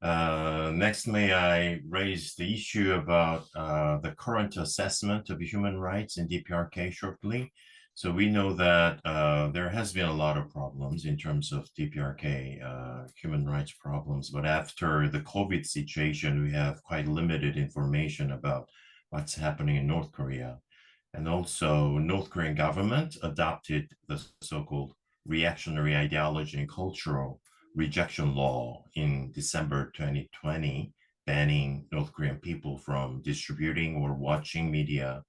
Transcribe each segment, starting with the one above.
Next, may I raise the issue about the current assessment of human rights in DPRK shortly? So we know that there has been a lot of problems in terms of DPRK human rights problems, but after the COVID situation, we have quite limited information about what's happening in North Korea. And also, North Korean government adopted the so-called reactionary ideology and cultural rejection law in December 2020, banning North Korean people from distributing or watching media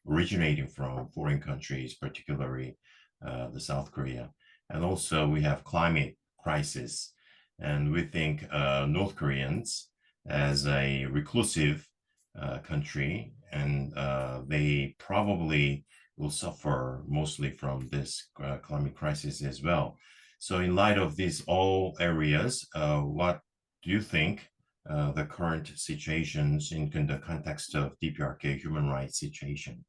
originating from foreign countries, particularly the South Korea. And also we have climate crisis. And we think North Koreans as a reclusive country, and they probably will suffer mostly from this climate crisis as well. So in light of these all areas, what do you think the current situations in the context of DPRK human rights situation?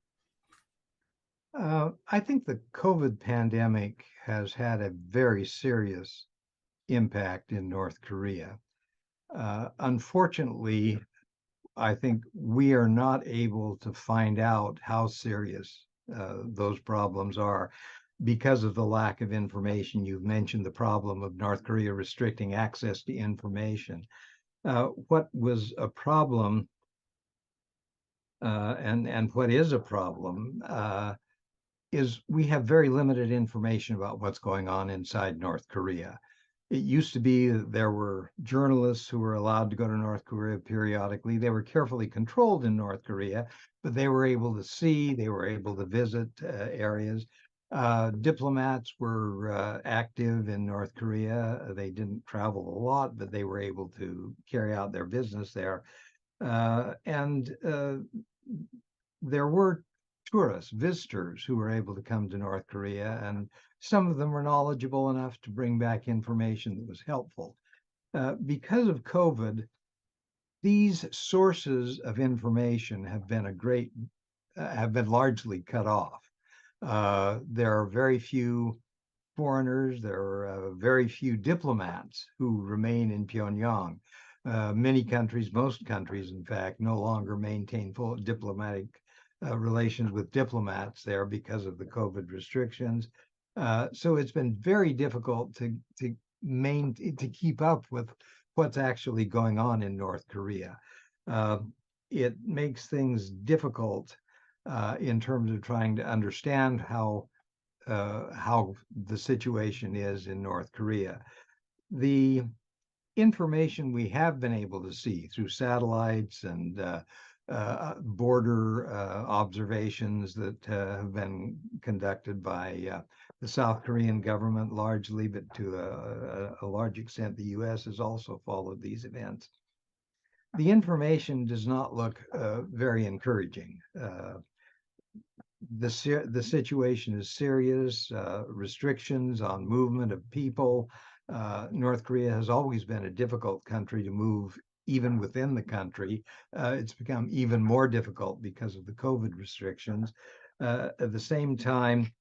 I think the COVID pandemic has had a very serious impact in North Korea. Unfortunately, I think we are not able to find out how serious those problems are because of the lack of information. You've mentioned the problem of North Korea restricting access to information. What was a problem and what is a problem is we have very limited information about what's going on inside North Korea. It used to be that there were journalists who were allowed to go to North Korea periodically. They were carefully controlled in North Korea, but they were able to see, they were able to visit areas. Diplomats were active in North Korea. They didn't travel a lot, but they were able to carry out their business there. And there were tourists, visitors who were able to come to North Korea, and some of them were knowledgeable enough to bring back information that was helpful. Because of COVID, these sources of information have been have been largely cut off. There are very few foreigners, there are very few diplomats who remain in Pyongyang. Many countries, most countries, in fact, no longer maintain full diplomatic relations with diplomats there because of the COVID restrictions. So it's been very difficult to keep up with what's actually going on in North Korea. It makes things difficult in terms of trying to understand how the situation is in North Korea. The information we have been able to see through satellites and border observations that have been conducted by the South Korean government largely, but to a large extent, the US has also followed these events. The information does not look very encouraging. The situation is serious, restrictions on movement of people. North Korea has always been a difficult country to move even within the country. It's become even more difficult because of the COVID restrictions. At the same time,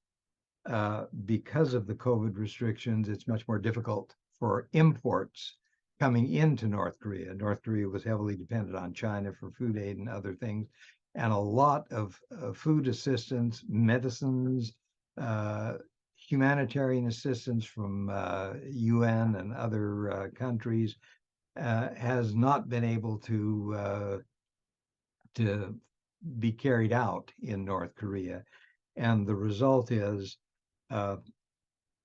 because of the COVID restrictions, it's much more difficult for imports coming into North Korea. North Korea was heavily dependent on China for food aid and other things. And a lot of food assistance, medicines, humanitarian assistance from UN and other countries has not been able to be carried out in North Korea. And the result is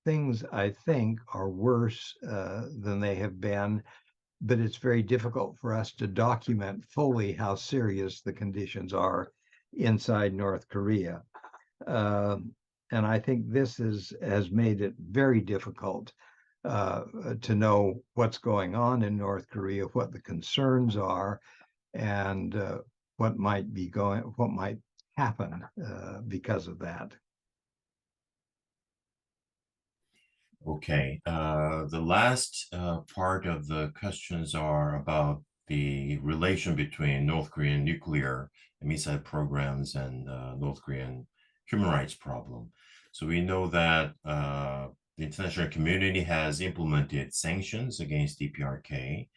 things, I think, are worse than they have been, but it's very difficult for us to document fully how serious the conditions are inside North Korea. And I think this has made it very difficult to know what's going on in North Korea, what the concerns are, and what might happen because of that. Okay. The last part of the questions are about the relation between North Korean nuclear and missile programs and North Korean human rights problem. So we know that the international community has implemented sanctions against DPRK.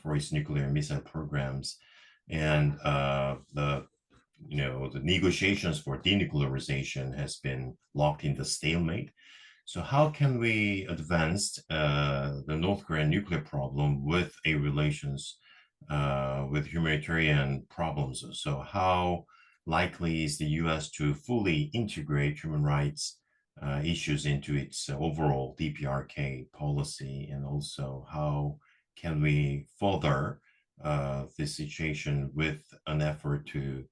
for its nuclear missile programs, and the negotiations for denuclearization has been locked in the stalemate. So how can we advance the North Korean nuclear problem with a relations with humanitarian problems? So how likely is the U.S. to fully integrate human rights issues into its overall DPRK policy, and also how can we further this situation with an effort to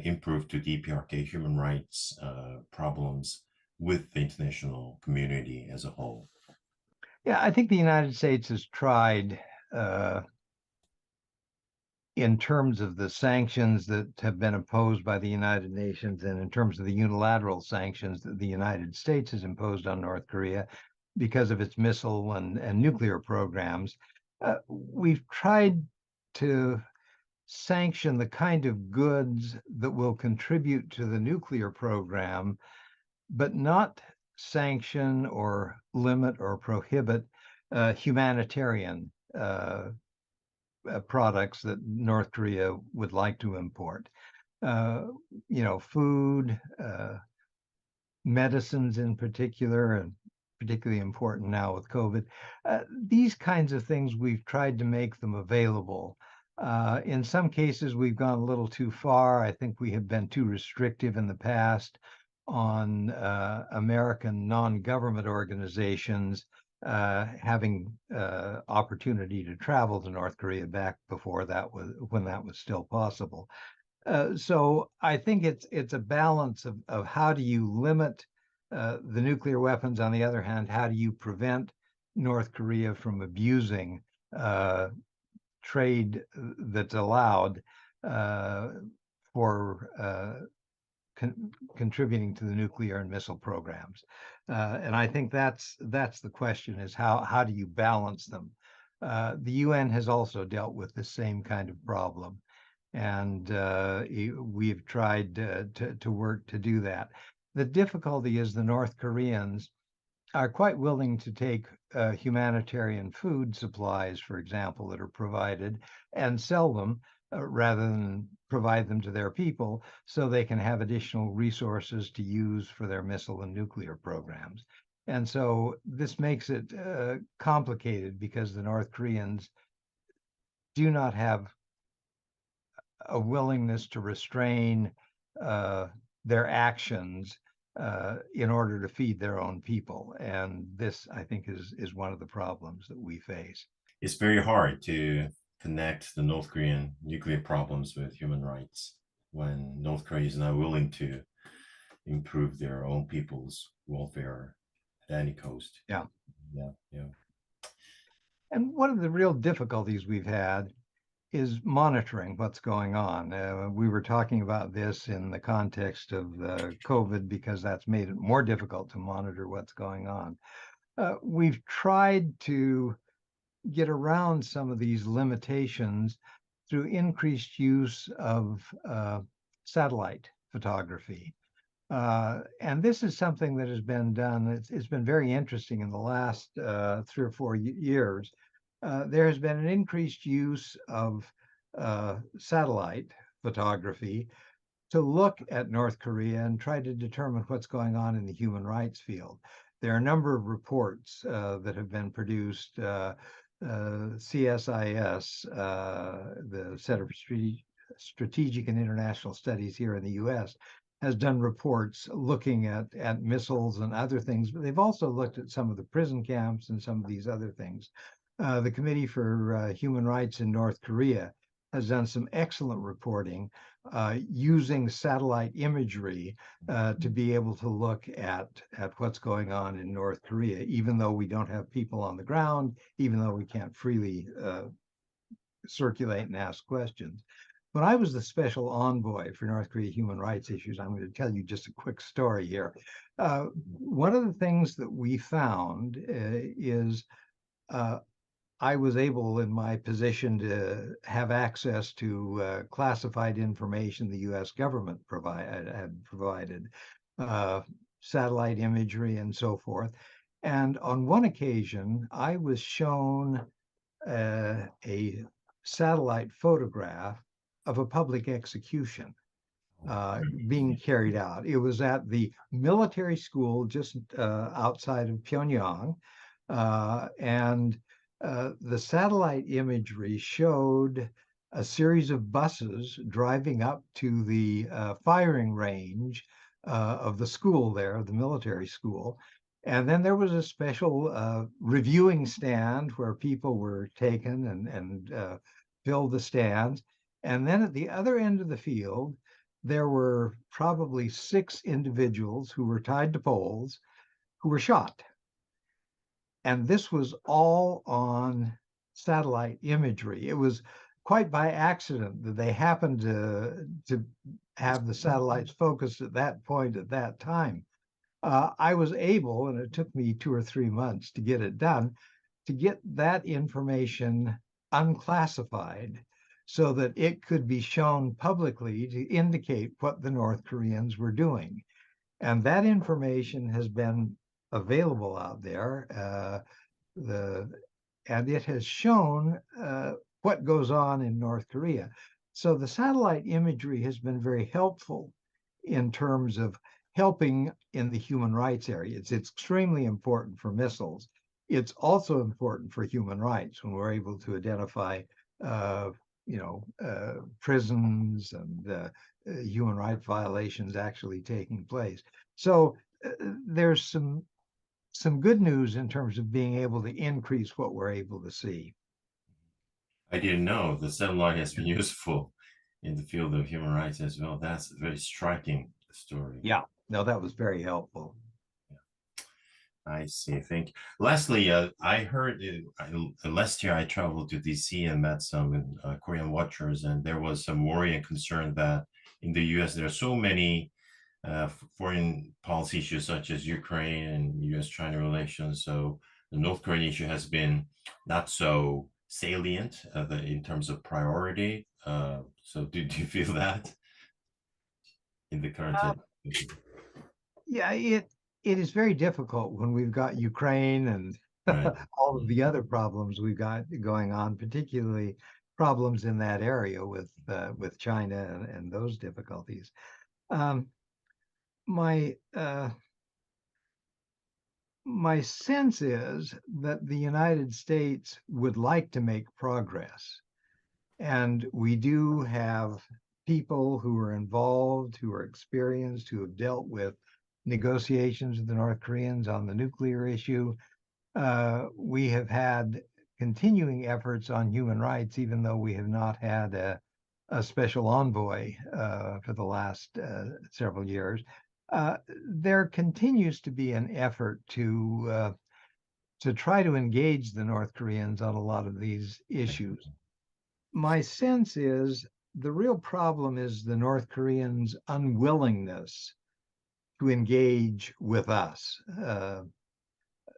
improve to DPRK human rights problems with the international community as a whole? Yeah, I think the United States has tried, uh, in terms of the sanctions that have been imposed by the United Nations and in terms of the unilateral sanctions that the United States has imposed on North Korea because of its missile and nuclear programs. We've tried to sanction the kind of goods that will contribute to the nuclear program, but not sanction or limit or prohibit humanitarian products that North Korea would like to import. Uh, Food, medicines in particular, and particularly important now with COVID. These kinds of things, we've tried to make them available. In some cases, we've gone a little too far. I think we have been too restrictive in the past on American non-government organizations having opportunity to travel to North Korea back before that was when that was still possible. So I think it's a balance of how do you limit the nuclear weapons. On the other hand, how do you prevent North Korea from abusing trade that's allowed for contributing to the nuclear and missile programs? And I think that's the question: is how do you balance them? The UN has also dealt with the same kind of problem, and we've tried to work to do that. The difficulty is the North Koreans are quite willing to take humanitarian food supplies, for example, that are provided and sell them rather than provide them to their people so they can have additional resources to use for their missile and nuclear programs. And so this makes it complicated because the North Koreans do not have a willingness to restrain their actions in order to feed their own people. And this, I think, is one of the problems that we face. It's very hard to connect the North Korean nuclear problems with human rights when North Korea is not willing to improve their own people's welfare at any cost. Yeah. Yeah, yeah. And one of the real difficulties we've had is monitoring what's going on. We were talking about this in the context of COVID because that's made it more difficult to monitor what's going on. We've tried to get around some of these limitations through increased use of satellite photography. And this is something that has been done. It's been very interesting in the last 3 or 4 years. There has been an increased use of satellite photography to look at North Korea and try to determine what's going on in the human rights field. There are a number of reports that have been produced. CSIS, the Center for Strategic and International Studies here in the U.S., has done reports looking at missiles and other things, but they've also looked at some of the prison camps and some of these other things. The Committee for Human Rights in North Korea has done some excellent reporting using satellite imagery to be able to look at what's going on in North Korea, even though we don't have people on the ground, even though we can't freely circulate and ask questions. When I was the special envoy for North Korea human rights issues, I'm going to tell you just a quick story here. One of the things that we found is I was able, in my position, to have access to classified information the U.S. government had provided, satellite imagery and so forth. And on one occasion, I was shown a satellite photograph of a public execution being carried out. It was at the military school just outside of Pyongyang, and the satellite imagery showed a series of buses driving up to the firing range of the school there, the military school. And then there was a special reviewing stand where people were taken and filled the stands. And then at the other end of the field, there were probably 6 individuals who were tied to poles who were shot. And this was all on satellite imagery. It was quite by accident that they happened to have the satellites focused at that point at that time. I was able, and it took me 2 or 3 months to get it done, to get that information unclassified so that it could be shown publicly to indicate what the North Koreans were doing. And that information has been available out there. And it has shown what goes on in North Korea. So the satellite imagery has been very helpful in terms of helping in the human rights area. It's extremely important for missiles. It's also important for human rights when we're able to identify, prisons and human rights violations actually taking place. So there's some good news in terms of being able to increase what we're able to see. I didn't know the satellite has been useful in the field of human rights as well. That's a very striking story. Yeah, no, that was very helpful. I see. Thank you. Lastly, I heard last year I traveled to DC and met some Korean watchers, and there was some worry and concern that in the US there are so many foreign policy issues such as Ukraine and US-China relations. So the North Korean issue has been not so salient in terms of priority. So do you feel that in the current situation? Yeah, it is very difficult when we've got Ukraine and Right. all of the other problems we've got going on, particularly problems in that area with China and those difficulties. Um, my my sense is that the United States would like to make progress, and we do have people who are involved, who are experienced, who have dealt with negotiations with the North Koreans on the nuclear issue. We have had continuing efforts on human rights, even though we have not had a special envoy for the last several years. There continues to be an effort to try to engage the North Koreans on a lot of these issues. My sense is the real problem is the North Koreans' unwillingness to engage with us.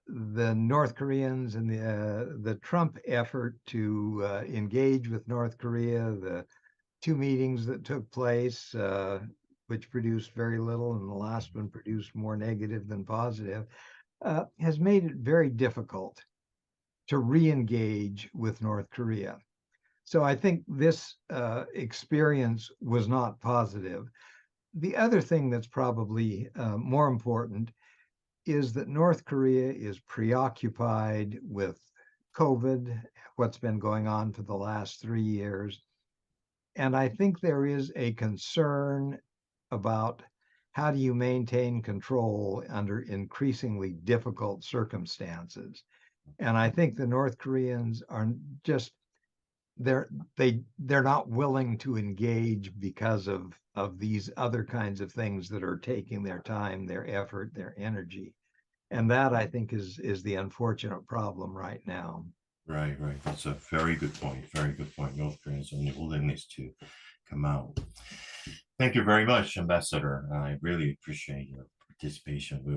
The North Koreans and the Trump effort to engage with North Korea, the 2 meetings that took place, which produced very little, and the last one produced more negative than positive, has made it very difficult to re-engage with North Korea. So I think this experience was not positive. The other thing that's probably more important is that North Korea is preoccupied with COVID, what's been going on for the last 3 years. And I think there is a concern about how do you maintain control under increasingly difficult circumstances. And I think the North Koreans are just they're not willing to engage because of these other kinds of things that are taking their time, their effort, their energy. And that I think is the unfortunate problem right now. Right, right. That's a very good point. Very good point. North Koreans only willingness to come out. Thank you very much, Ambassador. I really appreciate your participation. We will